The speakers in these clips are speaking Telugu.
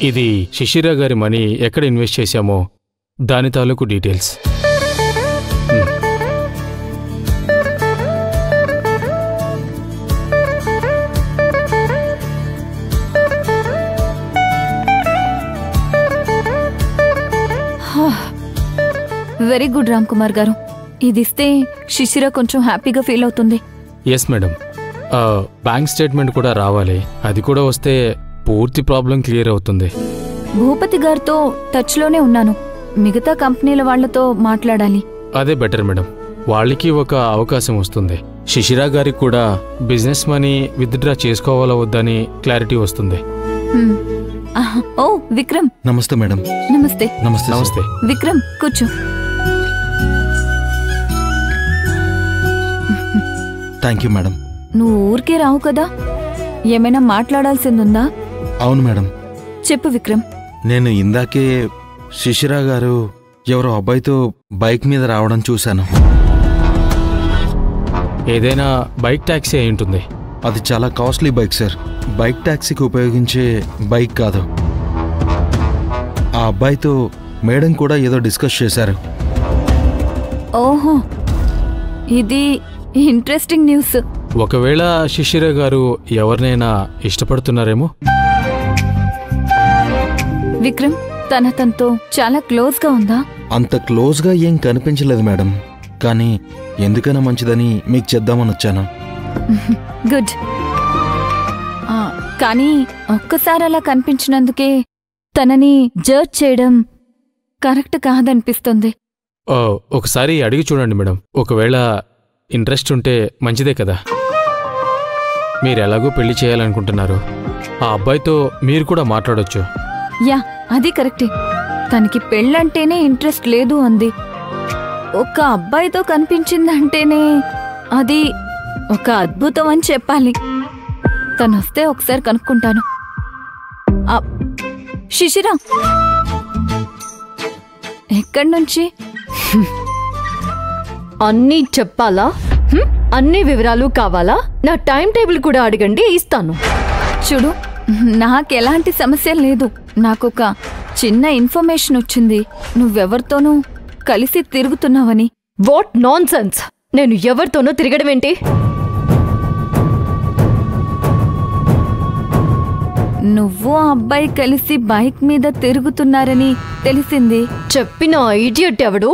ఇది శిశిర గారి మనీ ఎక్కడ ఇన్వెస్ట్ చేశామో దాని తాలూకు details. Very good Ram Kumar గారు. ఇది ఇస్తే శిశిర కొంచెం హ్యాపీగా ఫీల్ అవుతుంది. Yes madam. బ్యాంక్ స్టేట్మెంట్ కూడా రావాలి. అది కూడా వస్తే పూర్తి ప్రాబ్లం క్లియర్ అవుతుంది. భూపతి గారితో టచ్లోనే ఉన్నాను. మిగతా కంపెనీల వాళ్లతో మాట్లాడాలి. అదే బెటర్ మేడం. వాళ్ళకి ఒక అవకాశం వస్తుంది. శిశిర గారికి కూడా బిజినెస్ మనీ విత్డ్రా చేసుకోవాలా వద్దని క్లారిటీ వస్తుంది. ఓ విక్రమ్. నమస్తే మేడం. నమస్తే. నమస్తే. నమస్తే విక్రమ్, కూర్చో. Thank you madam. నువ్వు ఊరికే రావు కదా, ఏమైనా మాట్లాడాల్సిందుందా? అవును మేడం. చెప్పు విక్రమ్. నేను ఇందాకే శిశిర గారు ఎవరో అబ్బాయితో బైక్ మీద రావడం చూశాను. ఏదైనా బైక్ ట్యాక్సీ అయి ఉంటుంది. అది చాలా కాస్ట్లీ బైక్ సార్. బైక్ ట్యాక్సీకి ఉపయోగించే బైక్ కాదు. ఆ అబ్బాయితో మేడం కూడా ఏదో డిస్కస్ చేశారు. ఓహో, ఇది ఇంట్రెస్టింగ్ న్యూస్. ఒకవేళ శిశిర గారు ఎవరినైనా ఇష్టపడుతున్నారేమో. విక్రమ్, తనతో చాలా క్లోజ్గా ఉందా? అంత క్లోజ్గా ఏం కనిపించలేదు మేడం. కానీ ఎందుకైనా మంచిదని మీకు చెప్దామని వచ్చాను. గుడ్. కానీ ఒక్కసారి అలా కనిపించినందుకే తనని జడ్జ్ చేయడం కరెక్ట్ కాదనిపిస్తుంది. ఒకసారి అడిగి చూడండి మేడం. ఒకవేళ ఇంట్రెస్ట్ ఉంటే మంచిదే కదా. మీరెలాగో పెళ్లి చేయాలనుకుంటున్నారు. ఆ అబ్బాయితో మీరు కూడా మాట్లాడొచ్చు. యా, అది కరెక్టే. తనకి పెళ్ళంటేనే ఇంట్రెస్ట్ లేదు అంది. ఒక అబ్బాయితో కనిపించిందంటేనే అది ఒక అద్భుతం అని చెప్పాలి. తనొస్తే ఒకసారి కనుక్కుంటాను. శిశిర, ఎక్కడి నుంచి? అన్నీ చెప్పాలా? అన్ని వివరాలు కావాలా? నా టైం టేబుల్ కూడా అడగండి, ఇస్తాను. చూడు, నాకెలాంటి సమస్య లేదు. నాకొక చిన్న ఇన్ఫర్మేషన్ వచ్చింది. నువ్వెవరితోనూ కలిసి తిరుగుతున్నావని. What non sense! నేను ఎవరితోనో తిరగడమేంటి? నువ్వు ఆ అబ్బాయి కలిసి బైక్ మీద తిరుగుతున్నారని తెలిసింది. చెప్పిన ఇడియట్ ఎవడు?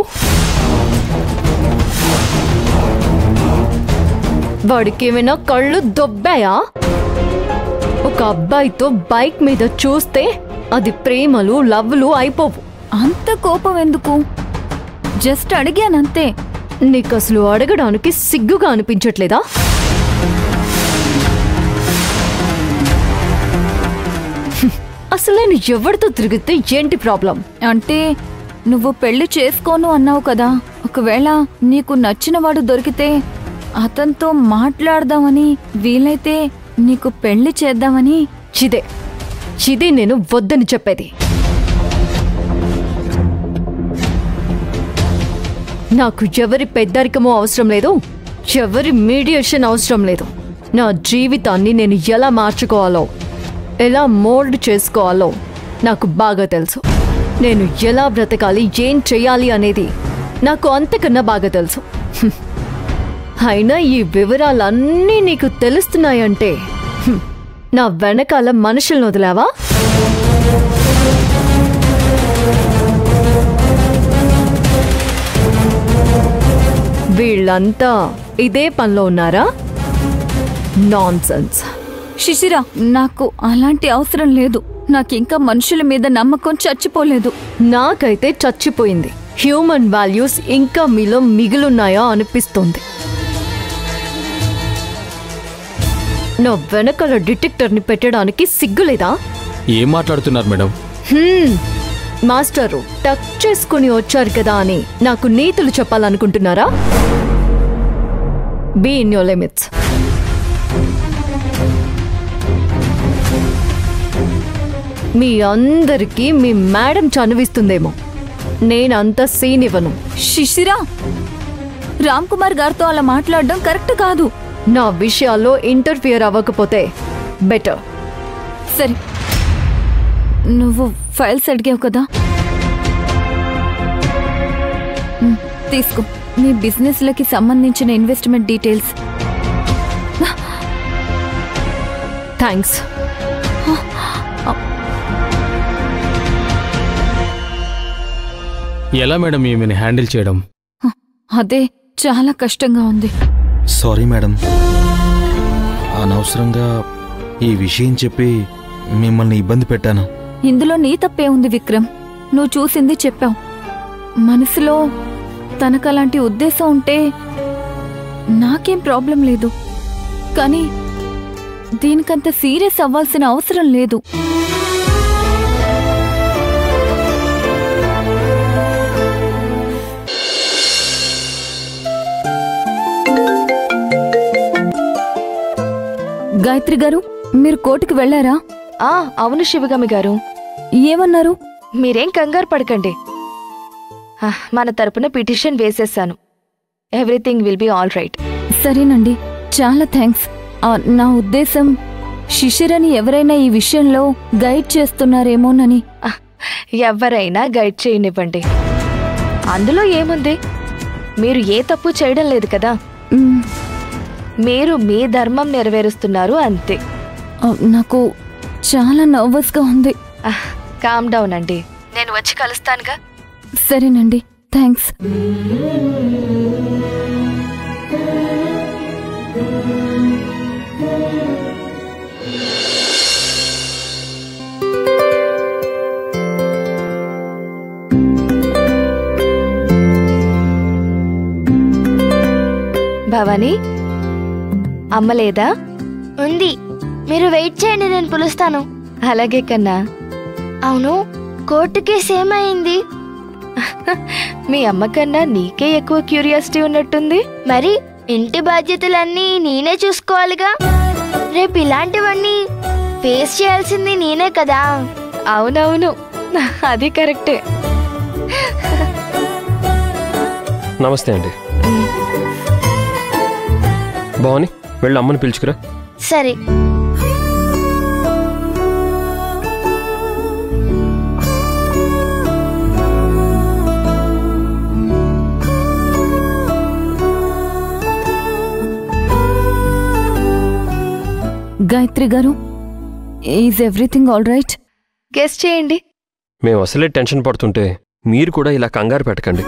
వాడికేమైనా కళ్ళు దొబ్బాయా? ఒక అబ్బాయితో బైక్ మీద చూస్తే అది ప్రేమలు లవ్లు అయిపోవు. అంత కోపం ఎందుకు? జస్ట్ అడిగానంతే. నీకు అసలు అడగడానికి సిగ్గుగా అనిపించట్లేదా? అసలు నేను ఎవరితో తిరిగితే ఏంటి ప్రాబ్లం? అంటే నువ్వు పెళ్లి చేసుకోను అన్నావు కదా. ఒకవేళ నీకు నచ్చిన వాడు దొరికితే అతనితో మాట్లాడదామని, వీలైతే నీకు పెళ్లి చేద్దామని. చిదే నేను వద్దని చెప్పేది. నాకు ఎవరి పెద్దరికమో అవసరం లేదు, ఎవరి మీడియేషన్ అవసరం లేదు. నా జీవితాన్ని నేను ఎలా మార్చుకోవాలో, ఎలా మోల్డ్ చేసుకోవాలో నాకు బాగా తెలుసు. నేను ఎలా బ్రతకాలి, ఏం చెయ్యాలి అనేది నాకు అంతకన్నా బాగా తెలుసు. అయినా ఈ వివరాలన్నీ నీకు తెలుస్తున్నాయంటే నా వెనకాల మనుషులను వదిలావా? వీళ్ళంతా ఇదే పనిలో ఉన్నారా? నాన్సెన్స్. శిశిర, నాకు అలాంటి అవసరం లేదు. నాకింకా మనుషుల మీద నమ్మకం చచ్చిపోలేదు. నాకైతే చచ్చిపోయింది. హ్యూమన్ వాల్యూస్ ఇంకా మీలో మిగిలున్నాయా అనిపిస్తుంది. నా వెనకాల డిటెక్టర్ని పెట్టడానికి సిగ్గులేదా? ఏం మాట్లాడుతున్నారు మేడం? మాస్టరు టచ్ చేసుకుని వచ్చారు కదా అని నాకు నీతులు చెప్పాలనుకుంటున్నారా? Be in your limits. మీ అందరికీ మీ మేడం చనువిస్తుందేమో. నేనంత సీన్ ఇవ్వను. శిశిర, రామ్ కుమార్ గారితో అలా మాట్లాడడం కరెక్ట్ కాదు. నా విషయాల్లో ఇంటర్ఫియర్ అవ్వకపోతే బెటర్. సరే, నువ్వు ఫైల్స్ అడిగావు కదా, తీసుకో. మీ బిజినెస్లకి సంబంధించిన ఇన్వెస్ట్మెంట్ డీటెయిల్స్. థ్యాంక్స్. ఎలా మేడం ఈమెని హ్యాండిల్ చేయడం? అదే చాలా కష్టంగా ఉంది. సారీ మేడం, అనవసరంగా ఈ విషయం చెప్పి మిమ్మల్ని ఇబ్బంది పెట్టాను. ఇందులో నీ తప్పే ఉంది విక్రమ్. నువ్వు చూసింది చెప్పావు. మనసులో తనకలాంటి ఉద్దేశం ఉంటే నాకేం ప్రాబ్లం లేదు, కానీ దీనికంత సీరియస్ అవ్వాల్సిన అవసరం లేదు. గాయత్రి గారు, మీరు కోర్టుకు వెళ్లారా? అవును శివగామి గారు. ఏమన్నారు? మీరేం కంగారు పడకండి. మన తరపున పిటిషన్ వేసేశాను. Everything will be all right. సరేనండి, చాలా థ్యాంక్స్. నా ఉద్దేశం శిశిరని ఎవరైనా ఈ విషయంలో గైడ్ చేస్తున్నారేమోనని. ఎవరైనా గైడ్ చేయనివ్వండి, అందులో ఏముంది? మీరు ఏ తప్పు చేయడం లేదు కదా. మీరు మీ ధర్మం నెరవేరుస్తున్నారు అంతే. నాకు చాలా నర్వస్గా ఉంది. కామ్ డౌన్ అండి, నేను వచ్చి కలుస్తానుగా. సరేనండి, థ్యాంక్స్. భవానీ, అమ్మ లేదా? ఉంది, మీరు వెయిట్ చేయండి, నేను పిలుస్తాను. అలాగే కన్నా. అవును, కోర్టు కేసు ఏమైంది? మీ అమ్మ కన్నా నీకే ఎక్కువ క్యూరియాసిటీ ఉన్నట్టుంది. మరి ఇంటి బాధ్యతలన్నీ నేనే చూసుకోవాలిగా. రేపు ఇలాంటివన్నీ ఫేస్ చేయాల్సింది నేనే కదా. అవునవును, అది కరెక్టే. నమస్తే అండి. భవాని, వెళ్ళి అమ్మని పిలుచుకురా. సరే. గాయత్రి గారు, is everything all right? Guess చేయండి. మేము అసలే టెన్షన్ పడుతుంటే మీరు కూడా ఇలా కంగారు పెట్టకండి.